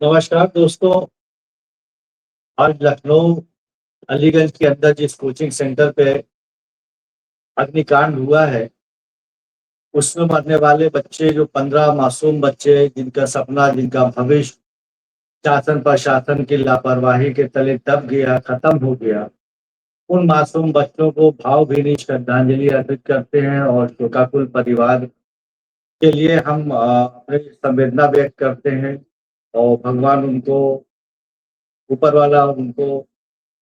नमस्कार दोस्तों। आज लखनऊ अलीगंज के अंदर जिस कोचिंग सेंटर पे अग्निकांड हुआ है, उसमें मरने वाले बच्चे जो 15 मासूम बच्चे, जिनका सपना, जिनका भविष्य शासन प्रशासन की लापरवाही के तले दब गया, खत्म हो गया, उन मासूम बच्चों को भावभीनी श्रद्धांजलि अर्पित करते हैं और शोकाकुल परिवार के लिए हम अपनी संवेदना व्यक्त करते हैं। और भगवान उनको, ऊपर वाला उनको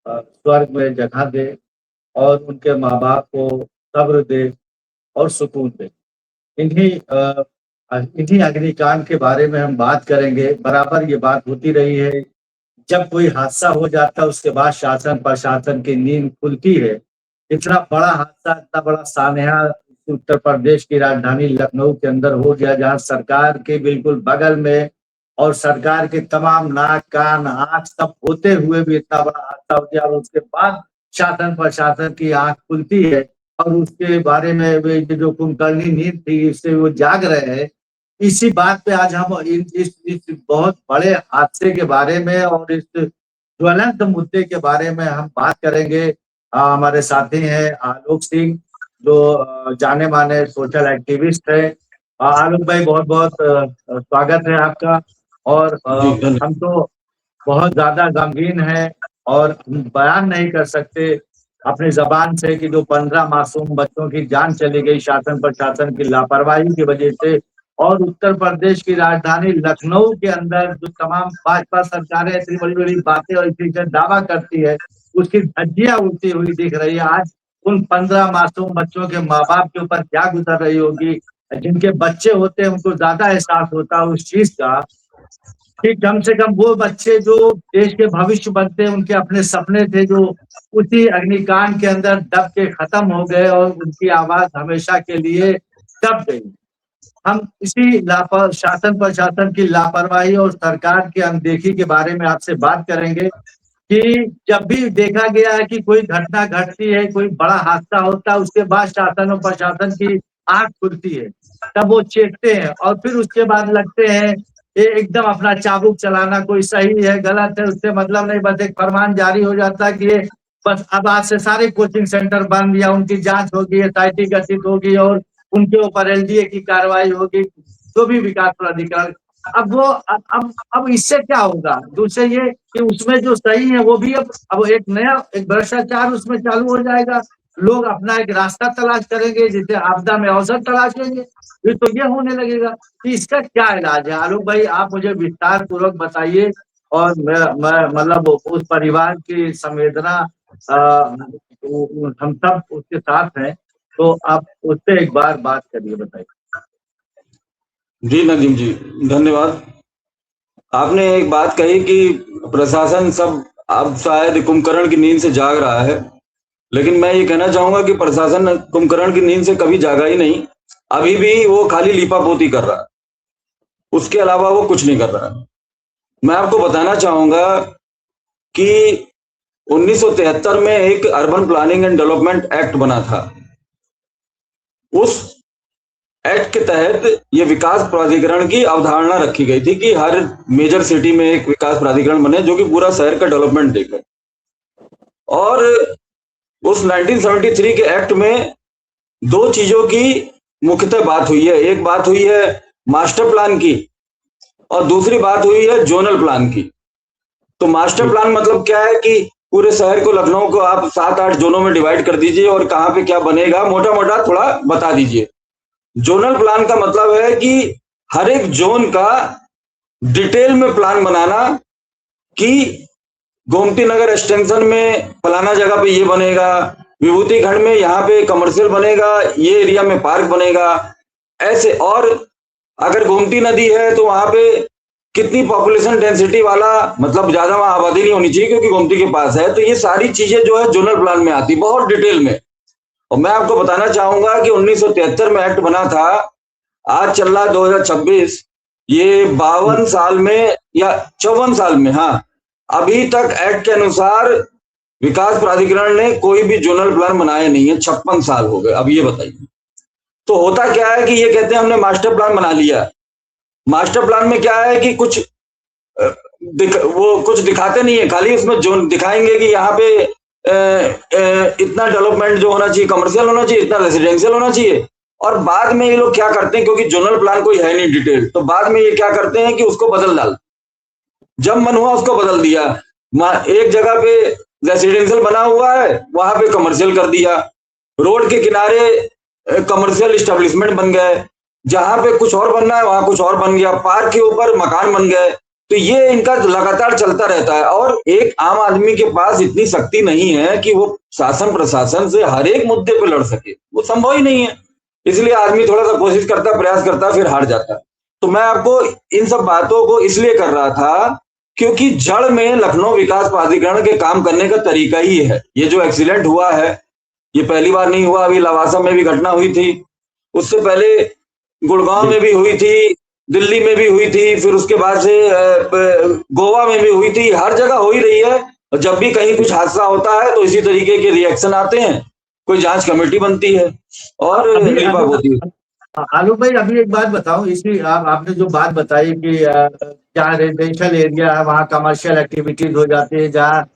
स्वर्ग में जगह दे और उनके माँ बाप को सब्र दे और सुकून दे। इन्हीं इन्हीं अग्निकांड के बारे में हम बात करेंगे। बराबर ये बात होती रही है, जब कोई हादसा हो जाता है उसके बाद शासन प्रशासन की नींद खुलती है। इतना बड़ा हादसा, इतना बड़ा सानहा उत्तर प्रदेश की राजधानी लखनऊ के अंदर हो गया, जहां सरकार के बिल्कुल बगल में और सरकार के तमाम नाक कान आंख सब होते हुए भी इतना बड़ा हादसा हो गया। और उसके बाद शासन प्रशासन की आंख खुलती है और उसके बारे में वे जो कुंभकर्णी नींद थी, इससे वो जाग रहे हैं। इसी बात पे आज हम इस बहुत बड़े हादसे के बारे में और इस ज्वलंत मुद्दे के बारे में हम बात करेंगे। हमारे साथी हैं आलोक सिंह, जो जाने माने सोशल एक्टिविस्ट है। आलोक भाई, बहुत बहुत स्वागत है आपका। और जी धन्यवाद। हम तो बहुत ज्यादा गमगीन है और बयान नहीं कर सकते अपनी जबान से कि जो 15 मासूम बच्चों की जान चली गई शासन प्रशासन की लापरवाही की वजह से। और उत्तर प्रदेश की राजधानी लखनऊ के अंदर जो तमाम भाजपा सरकारें इतनी बड़ी बड़ी बातें और इसी से दावा करती है, उसकी धज्जियां उड़ती हुई दिख रही है। आज उन 15 मासूम बच्चों के माँ बाप के ऊपर क्या गुजर रही होगी। जिनके बच्चे होते हैं उनको ज्यादा एहसास होता है उस चीज का कि कम से कम वो बच्चे जो देश के भविष्य बनते हैं, उनके अपने सपने थे, जो उसी अग्निकांड के अंदर दब के खत्म हो गए और उनकी आवाज हमेशा के लिए दब गई। हम इसी शासन प्रशासन की लापरवाही और सरकार की अनदेखी के बारे में आपसे बात करेंगे कि जब भी देखा गया है कि कोई घटना घटती है, कोई बड़ा हादसा होता है, उसके बाद शासन और प्रशासन की आंख खुलती है, तब वो चेखते हैं और फिर उसके बाद लगते हैं ये एकदम अपना चाबुक चलाना, कोई सही है गलत है उससे मतलब नहीं, बस एक फरमान जारी हो जाता है कि ये बस अब आज से सारे कोचिंग सेंटर बंद या उनकी जांच होगी, एसआईटी गठित होगी और उनके ऊपर एलडीए की कार्रवाई होगी, जो भी विकास प्राधिकरण। अब वो अब इससे क्या होगा, दूसरे ये कि उसमें जो सही है वो भी अब एक नया एक भ्रष्टाचार उसमें चालू हो जाएगा। लोग अपना एक रास्ता तलाश करेंगे, जिसे आपदा में अवसर तलाशेंगे, फिर तो ये होने लगेगा कि इसका क्या इलाज है। आलोक भाई, आप मुझे विस्तार पूर्वक बताइए और मैं मतलब उस परिवार की संवेदना हम सब उसके साथ हैं, तो आप उससे एक बार बात करिए, बताइए। जी नदीम जी, धन्यवाद। आपने एक बात कही कि प्रशासन सब अब शायद कुंभकर्ण की नींद से जाग रहा है, लेकिन मैं ये कहना चाहूंगा कि प्रशासन कुंभकर्ण की नींद से कभी जागा ही नहीं। अभी भी वो खाली लीपापोती कर रहा है, उसके अलावा वो कुछ नहीं कर रहा है। मैं आपको बताना चाहूंगा कि 1973 में एक urban planning and development act बना था। उस एक्ट के तहत ये विकास प्राधिकरण की अवधारणा रखी गई थी कि हर मेजर सिटी में एक विकास प्राधिकरण बने जो कि पूरा शहर का डेवलपमेंट देखे। और उस 1973 के एक्ट में दो चीजों की मुख्यतः बात हुई है। एक बात हुई है मास्टर प्लान की और दूसरी बात हुई है जोनल प्लान की। तो मास्टर प्लान मतलब क्या है कि पूरे शहर को, लखनऊ को आप 7-8 जोनों में डिवाइड कर दीजिए और कहाँ पे क्या बनेगा मोटा मोटा थोड़ा बता दीजिए। जोनल प्लान का मतलब है कि हर एक जोन का डिटेल में प्लान बनाना कि गोमती नगर एक्सटेंशन में फलाना जगह पे ये बनेगा, विभूति खंड में यहाँ पे कमर्शियल बनेगा, ये एरिया में पार्क बनेगा, ऐसे। और अगर गोमती नदी है तो वहां पे कितनी पॉपुलेशन डेंसिटी वाला, मतलब ज्यादा वहां आबादी नहीं होनी चाहिए क्योंकि गोमती के पास है। तो ये सारी चीजें जो है जोनल प्लान में आती, बहुत डिटेल में। और मैं आपको बताना चाहूंगा कि 1973 में एक्ट बना था, आज चल रहा 2026, ये 52 साल में या 54 साल में, हाँ, अभी तक एक्ट के अनुसार विकास प्राधिकरण ने कोई भी जोनल प्लान बनाया नहीं है। 56 साल हो गए। अब ये बताइए, तो होता क्या है कि ये कहते हैं हमने मास्टर प्लान बना लिया। मास्टर प्लान में क्या है कि कुछ वो कुछ दिखाते नहीं है, खाली उसमें जो दिखाएंगे कि यहाँ पे इतना डेवलपमेंट जो होना चाहिए कमर्शियल होना चाहिए, इतना रेसिडेंशियल होना चाहिए। और बाद में ये लोग क्या करते हैं, क्योंकि जोनल प्लान कोई है नहीं डिटेल, तो बाद में ये क्या करते हैं कि उसको बदल डाल, जब मन हुआ उसको बदल दिया। एक जगह पे रेसिडेंशियल बना हुआ है, वहां पे कमर्शियल कर दिया। रोड के किनारे कमर्शियल इस्टेब्लिशमेंट बन गए, जहां पे कुछ और बनना है वहां कुछ और बन गया, पार्क के ऊपर मकान बन गए। तो ये इनका लगातार चलता रहता है, और एक आम आदमी के पास इतनी शक्ति नहीं है कि वो शासन प्रशासन से हर एक मुद्दे पे लड़ सके, वो संभव ही नहीं है। इसलिए आदमी थोड़ा सा कोशिश करता, प्रयास करता, फिर हार जाता। तो मैं आपको इन सब बातों को इसलिए कर रहा था क्योंकि जड़ में लखनऊ विकास प्राधिकरण के काम करने का तरीका ही है। ये जो एक्सीडेंट हुआ है, ये पहली बार नहीं हुआ, अभी लवासा में भी घटना हुई थी, उससे पहले गुड़गांव में भी हुई थी, दिल्ली में भी हुई थी, फिर उसके बाद से गोवा में भी हुई थी, हर जगह हो ही रही है। और जब भी कहीं कुछ हादसा होता है तो इसी तरीके के रिएक्शन आते हैं, कोई जांच कमेटी बनती है और रिवाब होती है। आलोक भाई, अभी एक बात बताओ, इसी आपने जो बात बताई कि जहाँ रेजिडेंशियल एरिया है वहाँ कमर्शियल एक्टिविटीज हो जाती है, जहाँ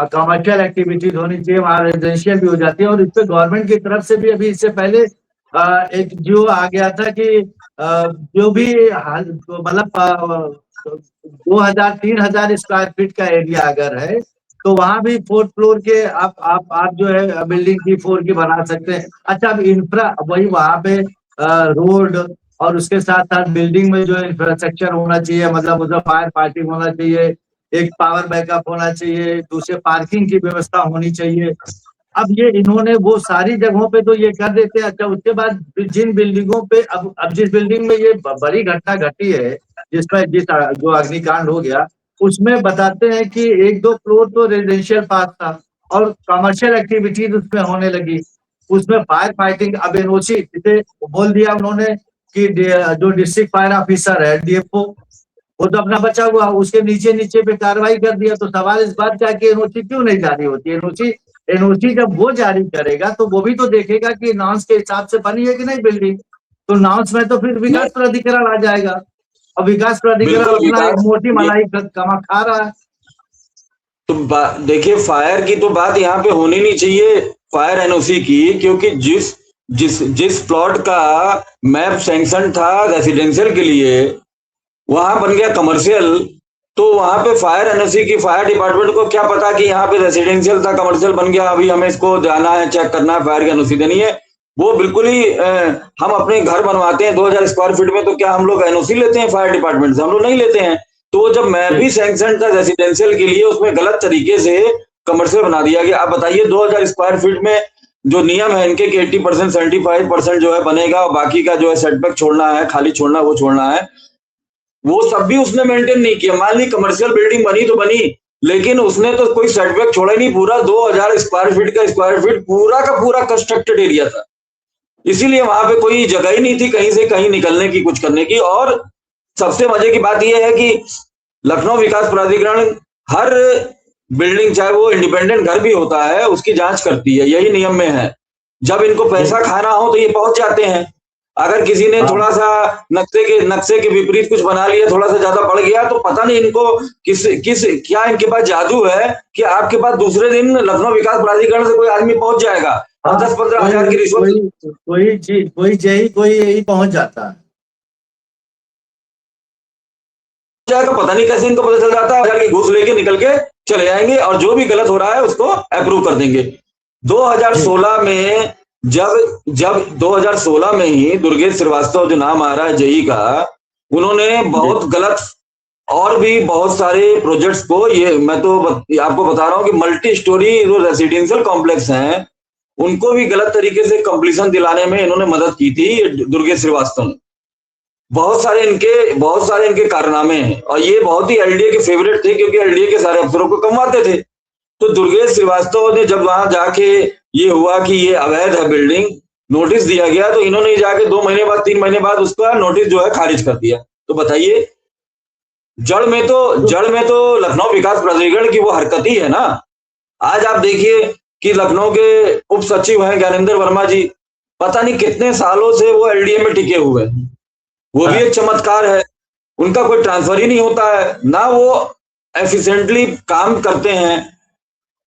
कमर्शियल एक्टिविटीज होनी चाहिए वहाँ रेजिडेंशियल भी हो जाती है। और इस पे गवर्नमेंट की तरफ से भी अभी इससे पहले एक जो आ गया था कि जो भी मतलब 2000-3000 स्क्वायर फीट का एरिया अगर है तो वहां भी 4th फ्लोर के आप जो है बिल्डिंग की 4 की बना सकते हैं। अच्छा, अब इंफ्रा वही वहां पे रोड और उसके साथ साथ बिल्डिंग में जो इंफ्रास्ट्रक्चर होना चाहिए, मतलब उधर फायर फाइटिंग होना चाहिए, एक पावर बैकअप होना चाहिए, दूसरे पार्किंग की व्यवस्था होनी चाहिए। अब ये इन्होंने वो सारी जगहों पे तो ये कर देते हैं। अच्छा, उसके बाद जिन बिल्डिंगों पे अब जिस बिल्डिंग में ये बड़ी घटना घटी है, जिस जो अग्निकांड हो गया, उसमें बताते हैं कि 1-2 फ्लोर तो रेजिडेंशियल पार्क था और कमर्शियल एक्टिविटीज उसमें होने लगी। उसमें फायर फाइटिंग, अब एनओसी जिसे बोल दिया उन्होंने कि जो डिस्ट्रिक्ट फायर ऑफिसर है डीएफओ, वो तो अपना बचा हुआ, उसके नीचे नीचे पे कार्रवाई कर दिया। तो सवाल इस बात का कि एनओसी क्यों नहीं जारी होती? एनओसी जब वो जारी करेगा तो वो भी तो देखेगा कि नॉर्म्स के हिसाब से बनी है कि नहीं बिल्डिंग। तो नॉर्म्स में तो फिर विकास प्राधिकरण आ जाएगा, और विकास प्राधिकरण अपना एक मोटी मलाई कमा खा रहा है। तो देखिए, फायर की तो बात यहाँ पे होनी नहीं चाहिए, फायर एनओसी की, क्योंकि जिस जिस जिस प्लॉट का मैप सैंक्शन था रेसिडेंशियल के लिए वहां बन गया कमर्शियल, तो वहां पे फायर एनओसी की फायर डिपार्टमेंट को क्या पता कि यहाँ पे रेसिडेंशियल था कमर्शियल बन गया, अभी हमें इसको जाना है, चेक करना है, फायर की एनओसी देनी है। वो बिल्कुल ही हम अपने घर बनवाते हैं 2000 स्क्वायर फीट में, तो क्या हम लोग एनओसी लेते हैं फायर डिपार्टमेंट से? हम लोग नहीं लेते हैं। तो वो जब मैप भी सैंक्शन था रेसिडेंशियल के लिए, उसमें गलत तरीके से कमर्शियल बना दिया गया। आप बताइए 2000 स्क्वायर फीट में जो नियम है इनके कि 80% 75% जो है बनेगा और बाकी का जो है सेटबैक छोड़ना है, खाली छोड़ना है, वो छोड़ना है, वो सब भी उसने मेंटेन नहीं किया। मान ली कमर्शियल बिल्डिंग बनी तो बनी, लेकिन उसने तो कोई सेटबैक छोड़ा ही नहीं। पूरा 2000 स्क्वायर फीट का स्क्वायर फीट पूरा का पूरा कंस्ट्रक्टेड एरिया था, इसीलिए वहां पे कोई जगह ही नहीं थी कहीं से कहीं निकलने की, कुछ करने की। और सबसे मजे की बात यह है कि लखनऊ विकास प्राधिकरण हर बिल्डिंग, चाहे वो इंडिपेंडेंट घर भी होता है, उसकी जांच करती है, यही नियम में है। जब इनको पैसा खाना हो तो ये पहुंच जाते हैं। अगर किसी ने थोड़ा सा नक्शे के विपरीत कुछ बना लिया, थोड़ा सा ज्यादा बढ़ गया, तो पता नहीं इनको क्या इनके पास जादू है कि आपके पास दूसरे दिन लखनऊ विकास प्राधिकरण से कोई आदमी पहुंच जाएगा और 10-15 हजार की रिश्वत, कोई यही पहुंच जाता है, जाएगा। पता नहीं कैसे इनको पता चल जाता है, 1000 की घूस लेके निकल के चले जाएंगे और जो भी गलत हो रहा है उसको अप्रूव कर देंगे। 2016 में जब 2016 में ही दुर्गेश श्रीवास्तव जो नाम आ रहा है जेई का, उन्होंने बहुत गलत और भी बहुत सारे प्रोजेक्ट्स को, ये मैं तो आपको बता रहा हूं कि मल्टी स्टोरी जो रेसिडेंशियल कॉम्प्लेक्स हैं उनको भी गलत तरीके से कंप्लीशन दिलाने में इन्होंने मदद की थी, दुर्गेश श्रीवास्तव ने। बहुत सारे इनके कारनामे हैं और ये बहुत ही एलडीए के फेवरेट थे, क्योंकि एलडीए के सारे अफसरों को कमवाते थे। तो दुर्गेश श्रीवास्तव ने जब वहां जाके ये हुआ कि ये अवैध है बिल्डिंग, नोटिस दिया गया, तो इन्होंने जाके 2 महीने बाद 3 महीने बाद उसका नोटिस जो है खारिज कर दिया। तो बताइए, जड़ में तो लखनऊ विकास प्राधिकरण की वो हरकत ही है ना। आज आप देखिए कि लखनऊ के उप सचिव हैं ज्ञानेंद्र वर्मा जी, पता नहीं कितने सालों से वो एलडीए में टिके हुए हैं। वो भी एक चमत्कार है, उनका कोई ट्रांसफर ही नहीं होता है ना। वो एफिशिएंटली काम करते हैं।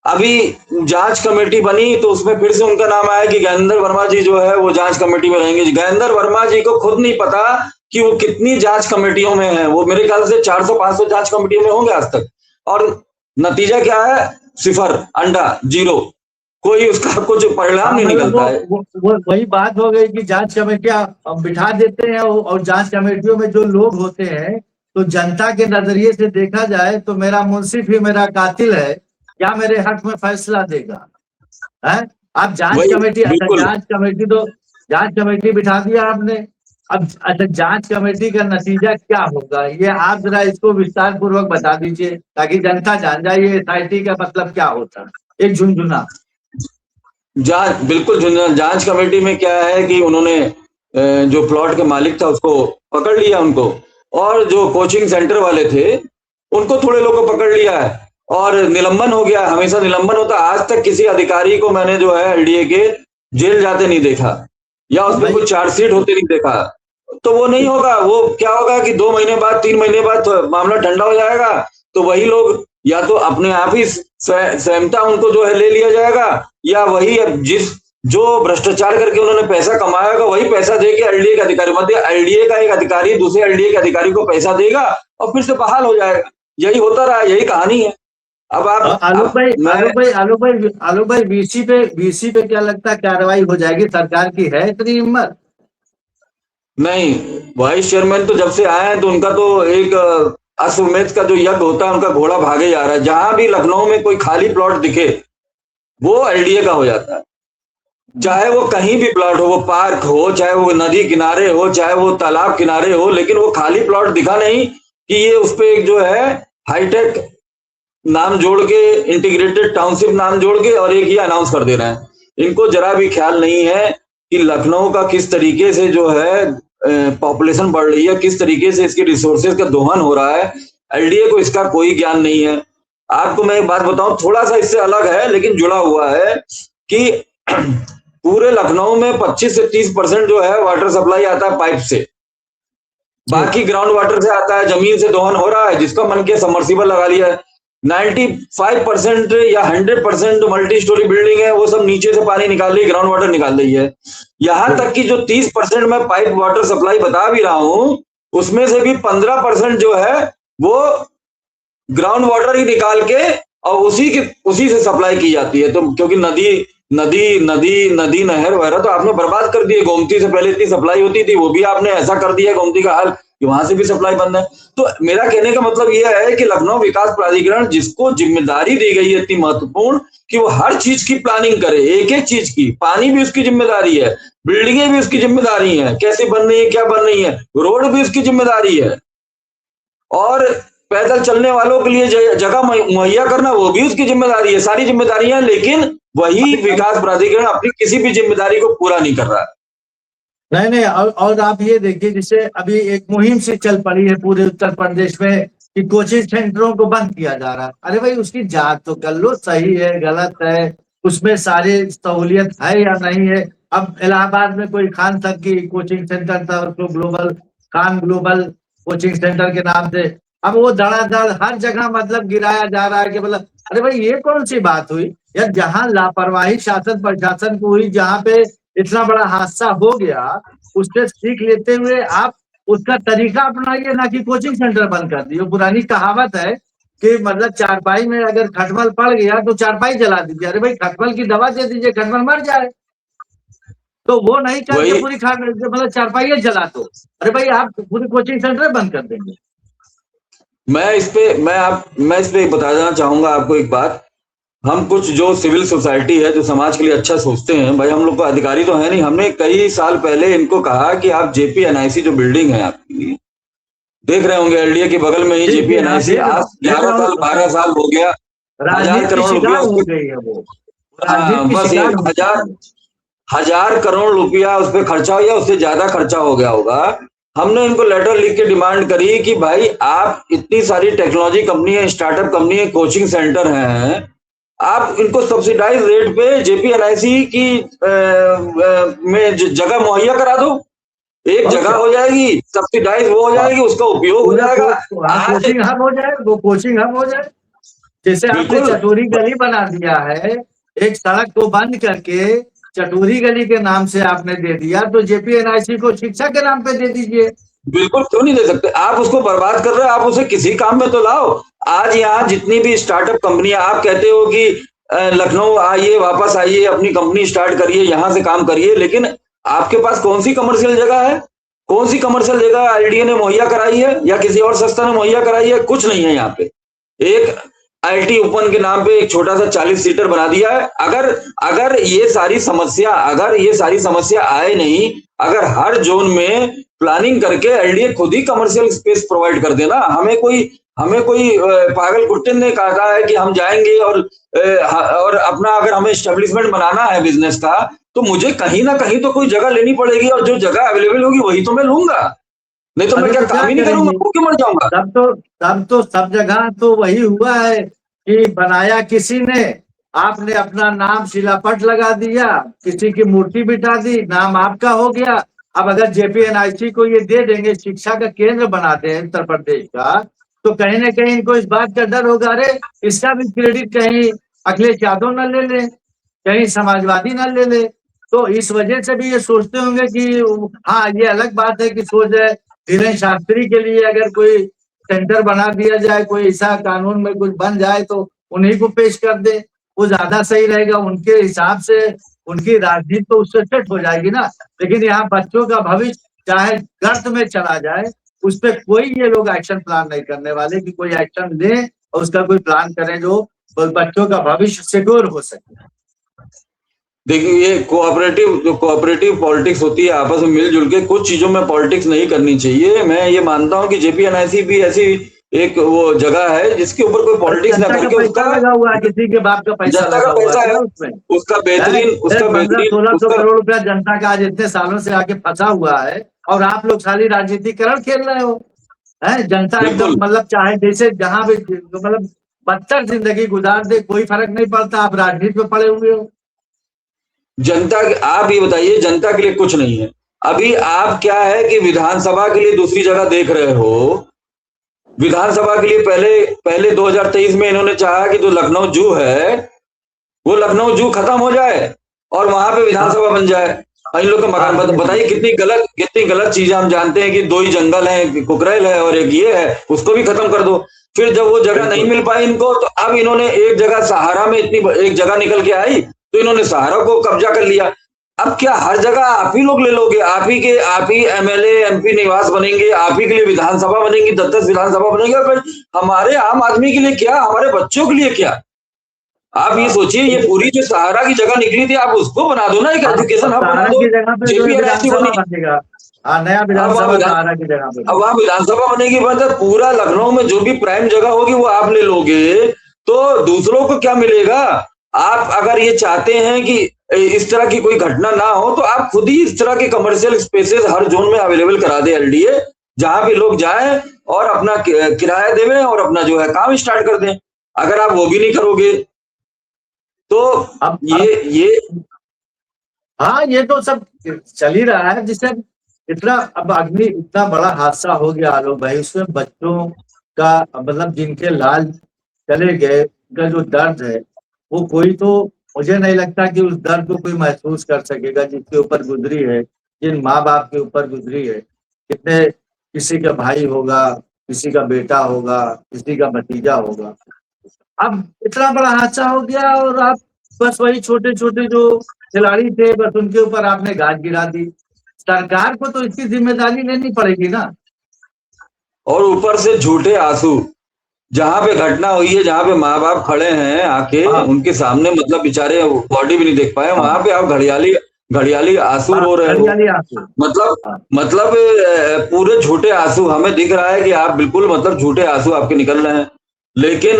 अभी जांच कमेटी बनी तो उसमें फिर से उनका नाम आया कि ज्ञानेंद्र वर्मा जी जो है वो जांच कमेटी में रहेंगे। ज्ञानेंद्र वर्मा जी को खुद नहीं पता कि वो कितनी जांच कमेटियों में है। वो मेरे ख्याल से 400-500 जांच कमेटियों में होंगे आज तक, और नतीजा क्या है? सिफर, अंडा, जीरो, कोई उसका कुछ परिणाम नहीं मतलब निकलता है। वो वही बात हो गई कि जांच कमेटियां बिठा देते हैं, और जांच कमेटियों में जो लोग होते हैं, तो जनता के नजरिए से देखा जाए तो मेरा मुंसिफ ही मेरा कातिल है, क्या मेरे हक में फैसला देगा? है? आप जांच वही, कमेटी, अच्छा बिल्कुल। जांच कमेटी बिठा दिया आपने। अब अच्छा, जांच कमेटी का नतीजा क्या होगा, ये आप जरा इसको विस्तार पूर्वक बता दीजिए, ताकि जनता जान जाए ये एसआईटी का मतलब क्या होता है। एक झुंझुना। जांच, बिल्कुल। जांच कमेटी में क्या है कि उन्होंने जो प्लॉट के मालिक था उसको पकड़ लिया उनको, और जो कोचिंग सेंटर वाले थे उनको थोड़े लोगों को पकड़ लिया है, और निलंबन हो गया। हमेशा निलंबन होता। आज तक किसी अधिकारी को मैंने जो है एलडीए के जेल जाते नहीं देखा, या उस पर कोई चार्जशीट होते नहीं देखा। तो वो नहीं होगा। वो क्या होगा कि 2 महीने बाद, 3 महीने बाद तो मामला ठंडा हो जाएगा, तो वही लोग या तो अपने आप ही सहमता उनको जो है ले लिया जाएगा, या वही जिस जो भ्रष्टाचार करके उन्होंने पैसा कमाया होगा वही पैसा देके एलडीए के अधिकारी, मतलब एलडीए का एक अधिकारी दूसरे एलडीए के अधिकारी को पैसा देगा और फिर से बहाल हो जाएगा। यही होता रहा, यही कहानी है। अब आलोक भाई, वीसी पे क्या लगता है कार्रवाई हो जाएगी? सरकार की है इतनी हिम्मत? नहीं, वाइस चेयरमैन तो जब से आए हैं तो उनका तो एक अश्वमेध का जो यज्ञ होता है उनका घोड़ा भागे जा रहा है। जहां भी लखनऊ में कोई खाली प्लॉट दिखे वो एलडीए का हो जाता है। चाहे वो कहीं भी प्लॉट हो, वो पार्क हो, चाहे वो नदी किनारे हो, चाहे वो तालाब किनारे हो, लेकिन वो खाली प्लॉट दिखा नहीं कि ये उस पे एक जो है हाईटेक नाम जोड़ के, इंटीग्रेटेड टाउनशिप नाम जोड़ के और एक ही अनाउंस कर दे रहे हैं। इनको जरा भी ख्याल नहीं है कि लखनऊ का किस तरीके से जो है पॉपुलेशन बढ़ रही है, किस तरीके से इसके रिसोर्सेज का दोहन हो रहा है। एलडीए को इसका कोई ज्ञान नहीं है। आपको मैं एक बात बताऊं, थोड़ा सा इससे अलग है लेकिन जुड़ा हुआ है, कि पूरे लखनऊ में 25 से 30% जो है वाटर सप्लाई आता है पाइप से, बाकी ग्राउंड वाटर से आता है, जमीन से दोहन हो रहा है। जिसका मन किया सबमर्सिबल लगा लिया है। 95% या 100% मल्टी स्टोरी बिल्डिंग है, वो सब नीचे से पानी निकाल रही है, ग्राउंड वाटर निकाल रही है। यहां तक कि जो 30% में पाइप वाटर सप्लाई बता भी रहा हूं, उसमें से भी 15% जो है वो ग्राउंड वाटर ही निकाल के और उसी से सप्लाई की जाती है। तो क्योंकि नदी नहर वगैरह तो आपने बर्बाद कर दिए। गोमती से पहले इतनी सप्लाई होती थी, वो भी आपने ऐसा कर दिया गोमती का हाल कि वहां से भी सप्लाई बंद है। तो मेरा कहने का मतलब यह है कि लखनऊ विकास प्राधिकरण, जिसको जिम्मेदारी दी गई है इतनी महत्वपूर्ण कि वो हर चीज की प्लानिंग करे, एक एक चीज की, पानी भी उसकी जिम्मेदारी है, बिल्डिंगें भी उसकी जिम्मेदारी है, कैसे बन रही है, क्या बन रही है, रोड भी उसकी जिम्मेदारी है, और पैदल चलने वालों के लिए जगह मुहैया करना वो भी उसकी जिम्मेदारी है। सारी जिम्मेदारियां, लेकिन वही विकास प्राधिकरण अपनी किसी भी जिम्मेदारी को पूरा नहीं कर रहा है। नहीं, और आप ये देखिए, जैसे अभी एक मुहिम से चल पड़ी है पूरे उत्तर प्रदेश में कि कोचिंग सेंटरों को बंद किया जा रहा है। अरे भाई, उसकी जांच तो कर लो, सही है गलत है, उसमें सारे सहूलियत है या नहीं है। अब इलाहाबाद में कोई खान तक की कोचिंग सेंटर था, उसको खान ग्लोबल कोचिंग सेंटर के नाम से अब वो धड़ाधड़ हर जगह मतलब गिराया जा रहा है कि मतलब, अरे भाई ये कौन सी बात हुई यार? जहां लापरवाही शासन प्रशासन को हुई, जहां पे इतना बड़ा हादसा हो गया, उससे सीख लेते हुए आप उसका तरीका अपनाइए, ना कि कोचिंग सेंटर बंद कर दिए। पुरानी कहावत है कि मतलब चारपाई में अगर खटमल पड़ गया तो चारपाई जला दीजिए। अरे भाई, खटमल की दवा दे दीजिए, खटमल मर जाए। तो वो नहीं करके पूरी मतलब चारपाई जला दो। अरे भाई, आप पूरी कोचिंग सेंटर बंद कर देंगे। मैं इस पे बताना चाहूंगा आपको एक बात। हम कुछ जो सिविल सोसाइटी है, जो समाज के लिए अच्छा सोचते हैं, भाई हम लोग को अधिकारी तो है नहीं। हमने कई साल पहले इनको कहा कि आप जेपी एनआईसी जो बिल्डिंग है आपकी, देख रहे होंगे एलडीए के बगल में ही जेपी एनआईसी, आज 11 साल 12 साल हो गया, 1000 करोड़ रुपया हो गई है वो। हाँ, बस 1000 करोड़ रुपया उस पर खर्चा हो, या उससे ज्यादा खर्चा हो गया होगा। हमने इनको लेटर लिख के डिमांड करी कि भाई आप इतनी सारी टेक्नोलॉजी कंपनी है, स्टार्टअप कंपनी है, कोचिंग सेंटर हैं, आप इनको सब्सिडाइज रेट पे जेपी एनआईसी की में जगह मुहैया करा दो। एक और जगह क्या? हो जाएगी, सब्सिडाइज वो हो जाएगी, उसका उपयोग हो पूरा जाएगा। आज कोचिंग हब हो जाए, वो कोचिंग हब हो जाए। जैसे आपने बिल्कुल चटोरी गली बना दिया है, एक सड़क को बंद करके चटोरी गली के नाम से आपने दे दिया, तो जेपीएनआईसी को शिक्षा के नाम पे दे दीजिए। बिल्कुल, क्यों नहीं दे सकते? आप उसको बर्बाद कर रहे हो, आप उसे किसी काम में तो लाओ। आज यहाँ जितनी भी स्टार्टअप कंपनियां, आप कहते हो कि लखनऊ आइए, वापस आइए, अपनी कंपनी स्टार्ट करिए, यहाँ से काम करिए, लेकिन आपके पास कौन सी कमर्शियल जगह है? कौन सी कमर्शियल जगह आईडीए ने मुहैया कराई है या किसी और संस्था ने मुहैया कराई है? कुछ नहीं है यहाँ पे। एक आईटी ओपन के नाम पे एक छोटा सा 40 सीटर बना दिया है। अगर अगर ये सारी समस्या आए नहीं, अगर हर जोन में प्लानिंग करके एलडीए खुद ही कमर्शियल स्पेस प्रोवाइड कर देना। हमें कोई पागल कुत्ते ने कहा है कि हम जाएंगे और अपना, अगर हमें एस्टेब्लिशमेंट बनाना है बिजनेस का, तो मुझे कहीं ना कहीं तो कोई जगह लेनी पड़ेगी, और जो जगह अवेलेबल होगी वही तो मैं लूंगा, नहीं तो मैं अरे क्या तो क्या काम ही नहीं करूंगा, करेंगे? भूख के मर जाऊंगा। तब तो सब जगह तो वही हुआ है कि बनाया किसी ने, आपने अपना नाम शिलापट लगा दिया, किसी की मूर्ति बिठा दी, नाम आपका हो गया। अब अगर जेपीएनआईसी को ये दे देंगे, शिक्षा का केंद्र बनाते हैं उत्तर प्रदेश का, तो कहीं ना कहीं इनको इस बात का डर होगा, अरे इसका भी क्रेडिट कहीं अखिलेश यादव न ले ले, कहीं समाजवादी न ले ले। तो इस वजह से भी ये सोचते होंगे कि हाँ, ये अलग बात है कि सोच है धीरेन्द्र शास्त्री के लिए अगर कोई सेंटर बना दिया जाए, कोई ऐसा कानून में कुछ बन जाए तो उन्हीं को पेश कर दे, वो ज्यादा सही रहेगा उनके हिसाब से। उनकी राजनीति तो उससे सेट हो जाएगी ना। लेकिन यहाँ बच्चों का भविष्य चाहे गर्त में चला जाए, उस पर कोई ये लोग एक्शन प्लान नहीं करने वाले कि कोई एक्शन लें और उसका कोई प्लान करें जो बच्चों का भविष्य सिक्योर हो सके। देखिए, ये कोऑपरेटिव पॉलिटिक्स होती है, आपस में मिलजुल के कुछ चीजों में पॉलिटिक्स नहीं करनी चाहिए। मैं ये मानता हूँ कि जेपीएनआईसी भी ऐसी एक वो जगह है जिसके ऊपर कोई अरे पॉलिटिक्स ना जनता का करके, पैसा उसका लगा हुआ है, किसी के बाप का पैसा जनता का लगा हुआ है पैसा है, क्या उसमें? उसका है बेहतरीन उसका 1500 बेहतरीन 1600 उसका करोड़ रुपया जनता का आज इतने सालों से आके फंसा हुआ है, और आप लोग सारी राजनीतिकरण खेल रहे हो। है जनता एकदम बिल्कुल। मतलब चाहे जैसे जहां भी मतलब बदतर जिंदगी गुजार दे, कोई फर्क नहीं पड़ता, आप राजनीति में पड़े हुए हो। आप ये बताइए, जनता के लिए कुछ नहीं है। अभी आप क्या है कि विधानसभा के लिए दूसरी जगह देख रहे हो। विधानसभा के लिए पहले पहले 2023 में इन्होंने चाहा कि जो लखनऊ जू है, वो लखनऊ जू खत्म हो जाए और वहां पे हाँ विधानसभा बन जाए। इन लोग का हाँ, मकान, बताइए कितनी गलत चीजें। हम जानते हैं कि 2 ही जंगल है, कुकरेल है और एक ये है, उसको भी खत्म कर दो। फिर जब वो जगह नहीं बिल्कुल। मिल पाई इनको, तो अब इन्होंने एक जगह सहारा में इतनी एक जगह निकल के आई, तो इन्होंने सहारा को कब्जा कर लिया। अब क्या हर जगह आप ही लोग ले लोगे? आप ही एमएलए एमपी निवास बनेंगे, आप ही के लिए विधानसभा बनेगी, 10-10 विधानसभा बनेगी, और हमारे आम आदमी के लिए क्या, हमारे बच्चों के लिए क्या? आप ये हाँ, सोचिए, ये पूरी जो सहारा की जगह निकली थी, आप उसको बना दो ना, एक एजुकेशन हब बना सहारा दो। की जगह पे जो है जेपीएनआईसी विधानसभा बनी, बनेगा। हाँ, नया अब वहां विधानसभा विधान सहारा की जगह पे अब बनेगा। वहां विधानसभा बनेगी, मतलब पूरा लखनऊ में जो भी प्राइम जगह होगी वो आप ले लोगे, तो दूसरों को क्या मिलेगा? आप अगर ये चाहते हैं कि इस तरह की कोई घटना ना हो, तो आप खुद ही इस तरह के कमर्शियल स्पेसेस हर जोन में अवेलेबल करा दे एलडीए, जहां पे लोग जाएं और अपना किराया देवें और अपना जो है काम स्टार्ट कर दें। अगर आप वो भी नहीं करोगे तो अब ये हाँ, ये तो सब चल ही रहा है, जिससे इतना अब आदमी इतना बड़ा हादसा हो गया आलोक भाई, उसमें बच्चों का मतलब जिनके लाल चले गए, उनका जो दर्द है वो कोई तो, मुझे नहीं लगता कि उस दर्द को कोई महसूस कर सकेगा जिसके ऊपर गुजरी है, जिन माँ बाप के ऊपर गुजरी है। कितने, किसी का भाई होगा, किसी का बेटा होगा, किसी का भतीजा होगा। अब इतना बड़ा हादसा हो गया और आप बस वही छोटे छोटे जो खिलाड़ी थे, बस उनके ऊपर आपने गाज गिरा दी। सरकार को तो इसकी जिम्मेदारी लेनी पड़ेगी ना। और ऊपर से झूठे आंसू, जहां पे घटना हुई है, जहां पे माँ बाप खड़े हैं आके हाँ उनके सामने, मतलब बेचारे बॉडी भी नहीं देख पाए, हाँ वहां पे आप घड़ियाली घड़ियाली आंसू हाँ, रो रहे हो। हरियाली आंसू। मतलब हाँ मतलब पूरे झूठे आंसू हमें दिख रहा है कि आप बिल्कुल, मतलब झूठे आंसू आपके निकल रहे हैं। लेकिन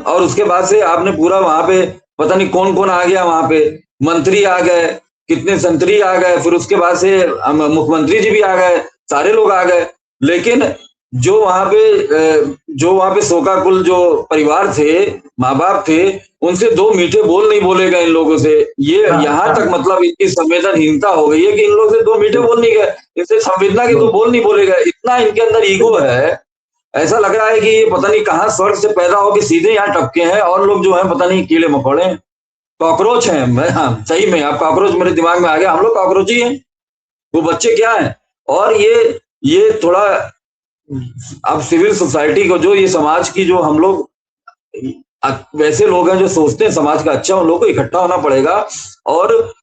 और उसके बाद से आपने पूरा वहां पे पता नहीं कौन कौन आ गया, वहां पे मंत्री आ गए, कितने संतरी आ गए, फिर उसके बाद से मुख्यमंत्री जी भी आ गए, सारे लोग आ गए। लेकिन जो वहां पे शोकाकुल जो परिवार थे, माँ बाप थे, उनसे 2 मीठे बोल नहीं बोले गए इन लोगों से। ये यहाँ तक मतलब इनकी संवेदनहीनता हो गई है कि इन लोगों से 2 मीठे बोल नहीं गए, इनसे संवेदना के 2 बोल नहीं बोले गए। इतना इनके अंदर ईगो है, ऐसा लग रहा है कि ये पता नहीं कहाँ स्वर्ग से पैदा होकर सीधे यहाँ टपके हैं, और लोग जो है पता नहीं कीड़े मकोड़े कॉकरोच हैं। मैं, हाँ सही में आप कॉकरोच मेरे दिमाग में आ गया, हम लोग कॉकरोच ही हैं, वो बच्चे क्या हैं। और ये थोड़ा अब सिविल सोसाइटी को, जो ये समाज की, जो हम लोग वैसे लोग हैं जो सोचते हैं समाज का अच्छा, उन लोगों को इकट्ठा होना पड़ेगा। और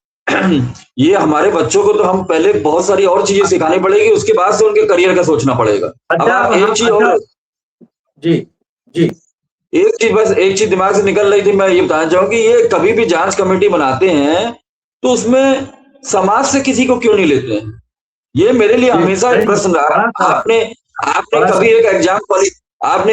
ये हमारे बच्चों को तो हम पहले बहुत सारी और चीजें सिखानी पड़ेगी, उसके बाद से उनके करियर का सोचना पड़ेगा। अब आप एक चीज और, जी जी, एक चीज दिमाग से निकल रही थी, मैं ये बताना चाहूंगी, ये कभी भी जांच कमेटी बनाते हैं तो उसमें समाज से किसी को क्यों नहीं लेते हैं? ये मेरे लिए हमेशा एक प्रश्न रहा। आपने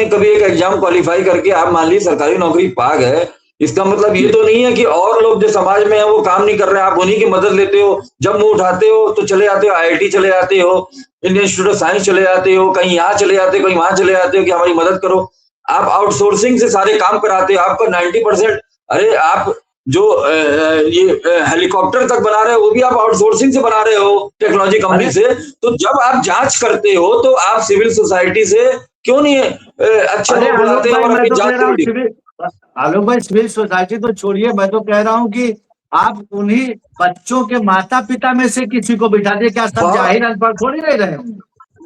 कभी एक एग्जाम क्वालिफाई करके आप मान लीजिए सरकारी नौकरी पा गए, इसका मतलब ये तो नहीं है कि और लोग जो समाज में है वो काम नहीं कर रहे हैं, आप उन्हीं की मदद लेते हो। जब मुंह उठाते हो तो चले जाते हो IIT चले जाते हो, इंडियन इंस्टीट्यूट ऑफ साइंस चले जाते हो, कहीं यहाँ चले जाते हो, कहीं वहां चले जाते हो कि हमारी मदद करो। आप आउटसोर्सिंग से सारे काम कराते हो, आपका 90%, अरे आप जो ये हेलीकॉप्टर तक बना रहे हो वो भी आप आउटसोर्सिंग से बना रहे हो, टेक्नोलॉजी कंपनी से। तो जब आप जांच करते हो तो आप सिविल सोसाइटी से क्यों नहीं अच्छे लोग बुलाते हैं और अपनी जांच? आलोक भाई, सिविल सोसाइटी तो छोड़िए, मैं तो कह रहा हूँ कि आप उन्हीं बच्चों के माता पिता में से किसी को बिठा दीजिए। क्या सब जाहिर अनपढ़ थोड़ी रह रहे होंगे?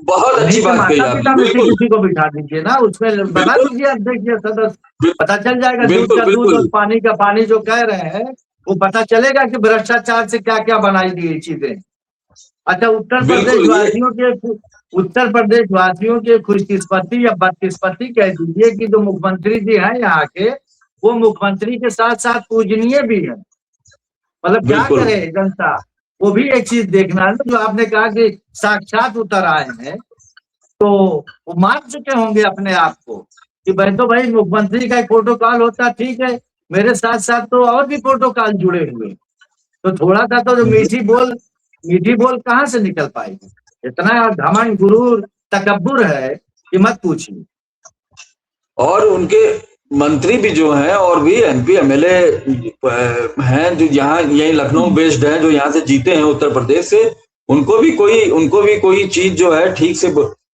बहुत अच्छी बात कही आपने, माता पिता में से किसी को बिठा दीजिए ना, उसमें बना दीजिए अध्यक्ष सदस्य, पता चल जाएगा। दूध का दूध और पानी का पानी जो कह रहे हैं वो पता चलेगा कि भ्रष्टाचार से क्या क्या बनाई दी चीजें। अच्छा, उत्तर प्रदेश वासियों के खुशकिस्मती या बदकिस्मती कह दीजिए कि जो मुख्यमंत्री जी हैं यहाँ के, वो मुख्यमंत्री के साथ साथ पूजनीय भी है। मतलब क्या करे जनता, वो भी एक चीज देखना है। जो आपने कहा कि साक्षात उतर आए हैं, तो वो मान चुके होंगे अपने आप को कि भाई तो भाई मुख्यमंत्री का एक प्रोटोकॉल होता, ठीक है, मेरे साथ साथ तो और भी प्रोटोकॉल जुड़े हुए, तो थोड़ा सा तो जो मीठी बोल कहाँ से निकल पाएगी? इतना घमंड, गुरूर, तकब्बुर है कि मत पूछिए। और उनके मंत्री भी जो हैं और भी MP MLA हैं जो यहाँ यही लखनऊ बेस्ड हैं, जो यहाँ से जीते हैं उत्तर प्रदेश से, उनको भी कोई चीज जो है ठीक से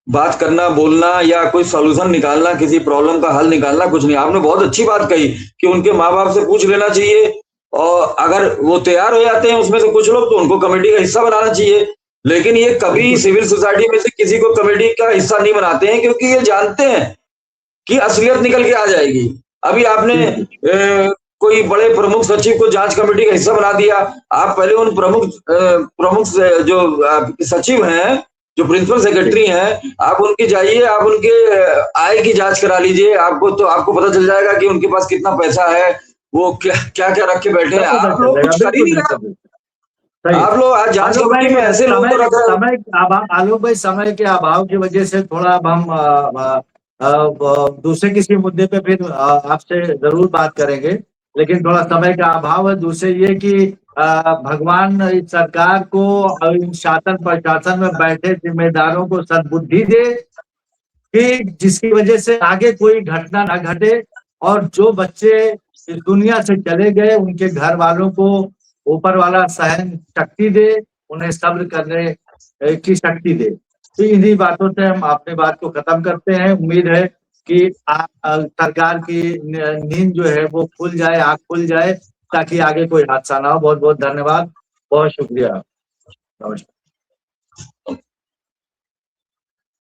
बात करना, बोलना या कोई सॉल्यूशन निकालना, किसी प्रॉब्लम का हल निकालना कुछ नहीं। आपने बहुत अच्छी बात कही कि उनके माँ बाप से पूछ लेना चाहिए, और अगर वो तैयार हो जाते हैं उसमें से कुछ लोग, तो उनको कमेटी का हिस्सा बनाना चाहिए। लेकिन ये कभी सिविल सोसाइटी में से किसी को कमेटी का हिस्सा नहीं बनाते हैं, क्योंकि ये जानते हैं कि असलियत निकल के आ जाएगी। अभी आपने कोई बड़े प्रमुख सचिव को जांच कमेटी का हिस्सा बना दिया, आप पहले उन प्रमुख जो सचिव हैं, जो प्रिंसिपल सेक्रेटरी हैं, आप उनके जाइए, आप उनके आय की जांच करा लीजिए, आपको पता चल जाएगा कि उनके पास कितना पैसा है, वो क्या क्या रख के बैठे हैं। आप लोग कुछ कर ही नहीं रहे। आप लोग आज जांच कमेटी में ऐसे लोगों को रख रहे हैं। आलोक भाई, समय के अभाव की वजह से थोड़ा अब हम दूसरे किसी मुद्दे पे फिर आपसे जरूर बात करेंगे, लेकिन थोड़ा समय का अभाव है। दूसरे ये कि भगवान इस सरकार को और इन शासन प्रशासन में बैठे जिम्मेदारों को सद्बुद्धि दे कि जिसकी वजह से आगे कोई घटना ना घटे, और जो बच्चे इस दुनिया से चले गए उनके घर वालों को ऊपर वाला सहन शक्ति दे, उन्हें सब्र करने की शक्ति दे। तो इन्हीं बातों से हम अपनी बात को खत्म करते हैं। उम्मीद है कि सरकार की नींद जो है वो खुल जाए, आँख खुल जाए, ताकि आगे कोई हादसा ना हो। बहुत बहुत धन्यवाद, बहुत शुक्रिया, नमस्कार।